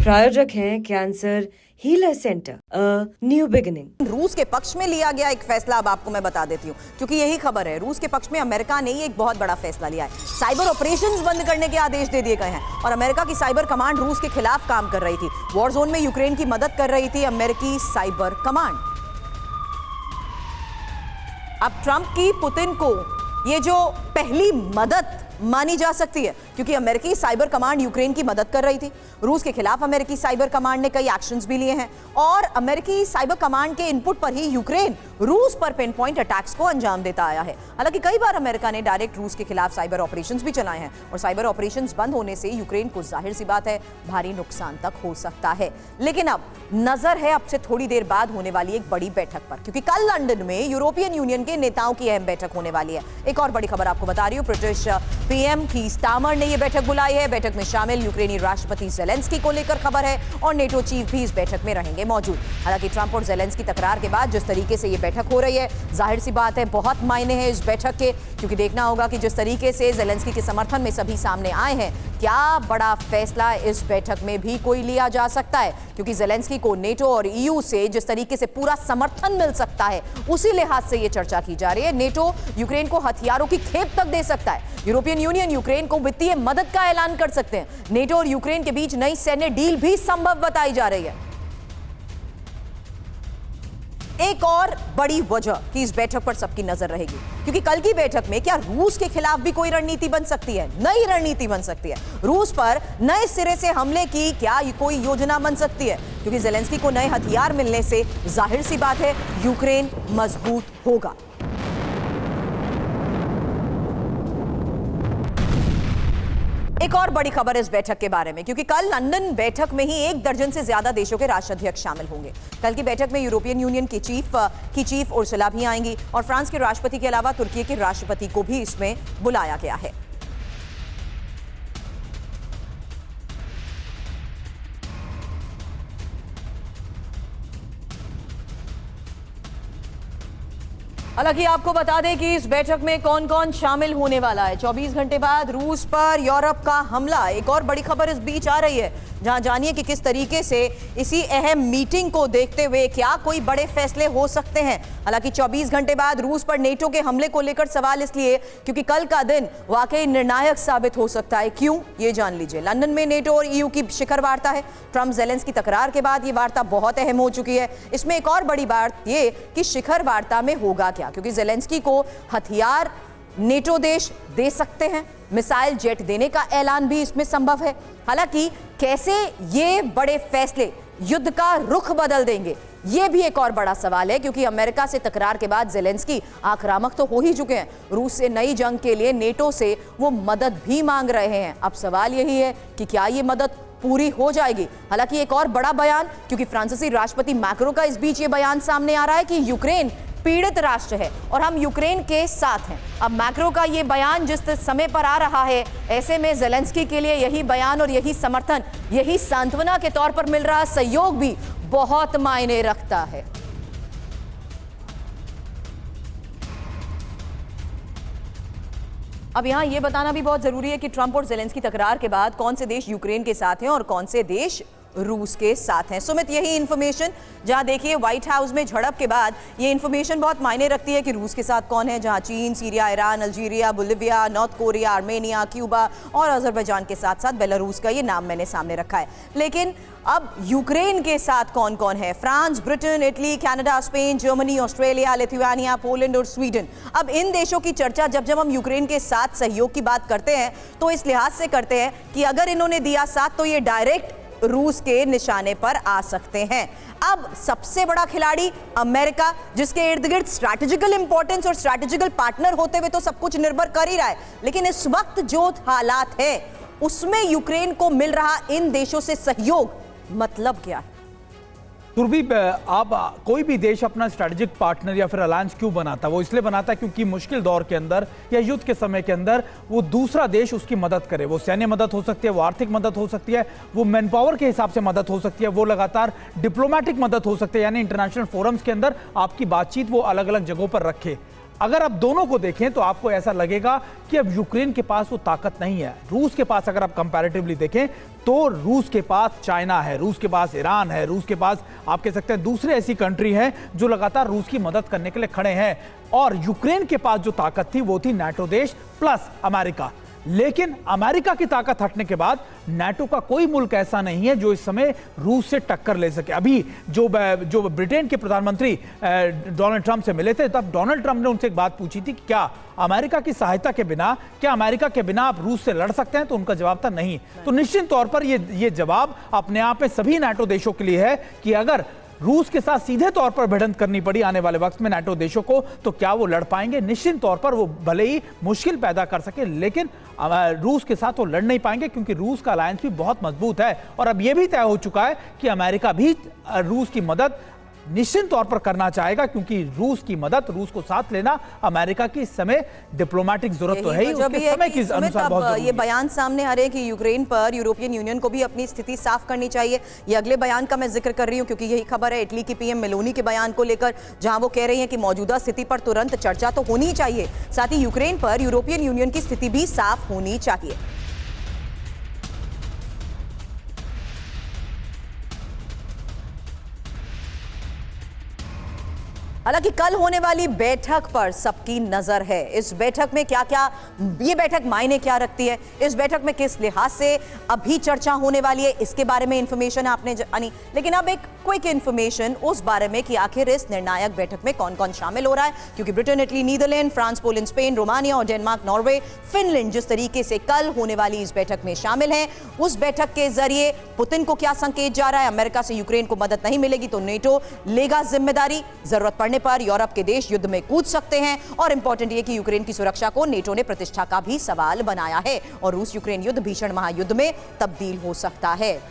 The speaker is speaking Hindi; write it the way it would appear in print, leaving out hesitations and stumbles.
प्रायोजक हैं cancer healer centre, new beginning. रूस के पक्ष में लिया गया एक फैसला अब आपको मैं बता देती हूँ, क्योंकि यही खबर है। रूस के पक्ष में अमेरिका ने एक बहुत बड़ा फैसला लिया है। साइबर ऑपरेशंस बंद करने के आदेश दे दिए गए हैं और अमेरिका की साइबर कमांड रूस के खिलाफ काम कर रही थी। वॉर जोन में यूक्रेन की मदद कर रही थी अमेरिकी साइबर कमांड। अब ट्रंप की पुतिन को ये जो पहली मदद मानी जा सकती है, क्योंकि अमेरिकी साइबर कमांड यूक्रेन की मदद कर रही थी। रूस के खिलाफ अमेरिकी साइबर कमांड ने कई एक्शंस भी लिए हैं और अमेरिकी साइबर कमांड के इनपुट पर ही यूक्रेन रूस पर पिन पॉइंट अटैक्स को अंजाम देता आया है। हालांकि कई बार अमेरिका ने डायरेक्ट रूस के खिलाफ साइबर ऑपरेशंस भी चलाए हैं और साइबर ऑपरेशंस बंद होने से यूक्रेन को जाहिर सी बात है भारी नुकसान तक हो सकता है। लेकिन अब नजर है अब से थोड़ी देर बाद होने वाली एक बड़ी बैठक पर, क्योंकि कल लंदन में यूरोपियन यूनियन के नेताओं की अहम बैठक होने वाली है। एक और बड़ी खबर आपको बता रही हूँ, ब्रिटिश पीएम की स्टामर ने यह बैठक बुलाई है। बैठक में शामिल यूक्रेनी राष्ट्रपति ज़ेलेंस्की को लेकर खबर है और नेटो चीफ भी इस बैठक में रहेंगे मौजूद। हालांकि ट्रंप और ज़ेलेंस्की तकरार के बाद जिस तरीके से यह बैठक हो रही है, जाहिर सी बात है बहुत मायने हैं इस बैठक के, क्योंकि देखना होगा कि जिस तरीके से ज़ेलेंस्की के समर्थन में सभी सामने आए हैं, क्या बड़ा फैसला इस बैठक में भी कोई लिया जा सकता है। क्योंकि ज़ेलेंस्की को नेटो और ईयू से जिस तरीके से पूरा समर्थन मिल सकता है, उसी लिहाज से यह चर्चा की जा रही है। नेटो यूक्रेन को हथियारों की खेप तक दे सकता है। यूरोपियन यूनियन यूक्रेन को वित्तीय मदद का ऐलान कर सकते हैं। नेटो और यूक्रेन के बीच नई सैन्य डील भी संभव बताई जा रही है। एक और बड़ी वजह कि इस बैठक पर सबकी नजर रहेगी, क्योंकि कल की बैठक में क्या रूस के खिलाफ भी कोई रणनीति बन सकती है, नई रणनीति बन सकती है। रूस पर नए सिरे से हमले की क्या कोई योजना बन सकती है, क्योंकि ज़ेलेंस्की को नए हथियार मिलने से जाहिर सी बात है यूक्रेन मजबूत होगा। एक और बड़ी खबर इस बैठक के बारे में, क्योंकि कल लंदन बैठक में ही 1 दर्जन से ज्यादा देशों के राष्ट्राध्यक्ष शामिल होंगे। कल की बैठक में यूरोपियन यूनियन की चीफ उर्सुला भी आएंगी और फ्रांस के राष्ट्रपति के अलावा तुर्की के राष्ट्रपति को भी इसमें बुलाया गया है। हालांकि आपको बता दें कि इस बैठक में कौन कौन शामिल होने वाला है। 24 घंटे बाद रूस पर यूरोप का हमला, एक और बड़ी खबर इस बीच आ रही है, जहां जानिए कि किस तरीके से इसी अहम मीटिंग को देखते हुए क्या कोई बड़े फैसले हो सकते हैं। हालांकि 24 घंटे बाद रूस पर नेटो के हमले को लेकर सवाल इसलिए क्योंकि कल का दिन वाकई निर्णायक साबित हो सकता है। क्यों, ये जान लीजिए। लंदन में नेटो और ईयू की शिखर वार्ता है। ट्रंप ज़ेलेंस्की तकरार के बाद ये वार्ता बहुत अहम हो चुकी है। इसमें एक और बड़ी बात ये कि शिखर वार्ता में होगा क्या, क्योंकि ज़ेलेंस्की को हथियार नेटो देश दे सकते हैं, मिसाइल जेट देने का ऐलान भी इसमें संभव है। हालांकि कैसे ये बड़े फैसले युद्ध का रुख बदल देंगे, ये भी एक और बड़ा सवाल है, क्योंकि अमेरिका से तकरार के बाद ज़ेलेंस्की आक्रामक तो हो ही चुके हैं। रूस से नई जंग के लिए नेटो से वो मदद भी मांग रहे हैं। अब सवाल यही है कि क्या ये मदद पूरी हो जाएगी। हालांकि एक और बड़ा बयान, क्योंकि फ्रांसीसी राष्ट्रपति मैक्रो का इस बीच ये बयान सामने आ रहा है कि यूक्रेन पीड़ित राष्ट्र है और हम यूक्रेन के साथ हैं। अब मैक्रो का ये बयान जिस समय पर आ रहा है, ऐसे में ज़ेलेंस्की के लिए यही बयान और यही समर्थन, यही सांत्वना के तौर पर मिल रहा सहयोग भी बहुत मायने रखता है। अब यहां यह बताना भी बहुत जरूरी है कि ट्रंप और ज़ेलेंस्की तकरार के बाद कौन से देश यूक्रेन के साथ हैं और कौन से देश रूस के साथ हैं। सुमित, यही इंफॉर्मेशन, जहां देखिए व्हाइट हाउस में झड़प के बाद ये इंफॉर्मेशन बहुत मायने रखती है कि रूस के साथ कौन है, जहां चीन, Syria, Iran, Algeria, Bolivia, north Korea, Armenia, Cuba और अजरबैजान के साथ साथ बेलारूस का ये नाम मैंने सामने रखा है। लेकिन अब यूक्रेन के साथ कौन कौन है? France, Britain, Italy, Canada, Spain, Germany, Australia, Lithuania, Poland और स्वीडन। अब इन देशों की चर्चा जब हम यूक्रेन के साथ सहयोग की बात करते हैं तो इस लिहाज से करते हैं कि अगर इन्होंने दिया साथ तो ये डायरेक्ट रूस के निशाने पर आ सकते हैं। अब सबसे बड़ा खिलाड़ी अमेरिका, जिसके इर्द गिर्द स्ट्रैटेजिकल इंपॉर्टेंस और स्ट्रैटेजिकल पार्टनर होते हुए तो सब कुछ निर्भर कर ही रहा है, लेकिन इस वक्त जो हालात है उसमें यूक्रेन को मिल रहा इन देशों से सहयोग मतलब क्या है? तुर्भी, आप कोई भी देश अपना स्ट्रेटेजिक पार्टनर या फिर अलायंस क्यों बनाता है? वो इसलिए बनाता है क्योंकि मुश्किल दौर के अंदर या युद्ध के समय के अंदर वो दूसरा देश उसकी मदद करे। वो सैन्य मदद हो सकती है, वो आर्थिक मदद हो सकती है, वो मैन पावर के हिसाब से मदद हो सकती है, वो लगातार डिप्लोमेटिक मदद हो सकती है, यानी इंटरनेशनल फोरम्स के अंदर आपकी बातचीत वो अलग अलग जगहों पर रखे। अगर आप दोनों को देखें तो आपको ऐसा लगेगा कि अब यूक्रेन के पास वो ताकत नहीं है। रूस के पास अगर आप कंपैरेटिवली देखें तो रूस के पास चाइना है, रूस के पास ईरान है, रूस के पास आप कह सकते हैं दूसरे ऐसी कंट्री हैं जो लगातार रूस की मदद करने के लिए खड़े हैं। और यूक्रेन के पास जो ताकत थी वो थी नाटो देश प्लस अमेरिका। लेकिन अमेरिका की ताकत हटने के बाद नाटो का कोई मुल्क ऐसा नहीं है जो इस समय रूस से टक्कर ले सके। अभी जो ब्रिटेन के प्रधानमंत्री डोनाल्ड ट्रंप से मिले थे, तब डोनाल्ड ट्रंप ने उनसे एक बात पूछी थी कि क्या अमेरिका की सहायता के बिना, क्या अमेरिका के बिना आप रूस से लड़ सकते हैं? तो उनका जवाब था नहीं। तो निश्चित तौर पर ये जवाब अपने आप में सभी नाटो देशों के लिए है कि अगर रूस के साथ सीधे तौर पर भिड़ंत करनी पड़ी आने वाले वक्त में नाटो देशों को, तो क्या वो लड़ पाएंगे? निश्चित तौर पर वो भले ही मुश्किल पैदा कर सके, लेकिन रूस के साथ वो लड़ नहीं पाएंगे क्योंकि रूस का अलायंस भी बहुत मजबूत है। और अब ये भी तय हो चुका है कि अमेरिका भी रूस की मदद निश्चित तौर पर करना चाहेगा, क्योंकि रूस की मदद, रूस को साथ लेना अमेरिका की इस समय डिप्लोमेटिक जरूरत तो है ही, उसके समय के अनुसार बहुत जरूरी है। ये बयान सामने आ रहे हैं कि यूक्रेन पर यूरोपियन यूनियन को भी अपनी स्थिति साफ करनी चाहिए। ये अगले बयान का मैं जिक्र कर रही हूं क्योंकि यही खबर है इटली की पीएम मेलोनी के बयान को लेकर, जहां वो कह रही हैं कि मौजूदा स्थिति पर तुरंत चर्चा तो होनी चाहिए, साथ ही यूक्रेन पर यूरोपियन यूनियन की स्थिति भी साफ होनी चाहिए। हालांकि कल होने वाली बैठक पर सबकी नजर है। इस बैठक में ये बैठक मायने क्या रखती है, इस बैठक में किस लिहाज से अभी चर्चा होने वाली है, इसके बारे में इंफॉर्मेशन आपने जानी। लेकिन अब एक क्विक इंफॉर्मेशन उस बारे में कि आखिर इस निर्णायक बैठक में कौन कौन शामिल हो रहा है, क्योंकि Britain, Italy, Netherland, France, Poland, Spain, Romania और डेनमार्क, नॉर्वे, फिनलैंड जिस तरीके से कल होने वाली इस बैठक में शामिल हैं, उस बैठक के जरिए पुतिन को क्या संकेत जा रहा है? अमेरिका से यूक्रेन को मदद नहीं मिलेगी तो नेटो लेगा जिम्मेदारी, जरूरत पड़ने पर यूरोप के देश युद्ध में कूद सकते हैं। और इंपॉर्टेंट ये कि यूक्रेन की सुरक्षा को नेटो ने प्रतिष्ठा का भी सवाल बनाया है और रूस यूक्रेन युद्ध भीषण महायुद्ध में तब्दील हो सकता है।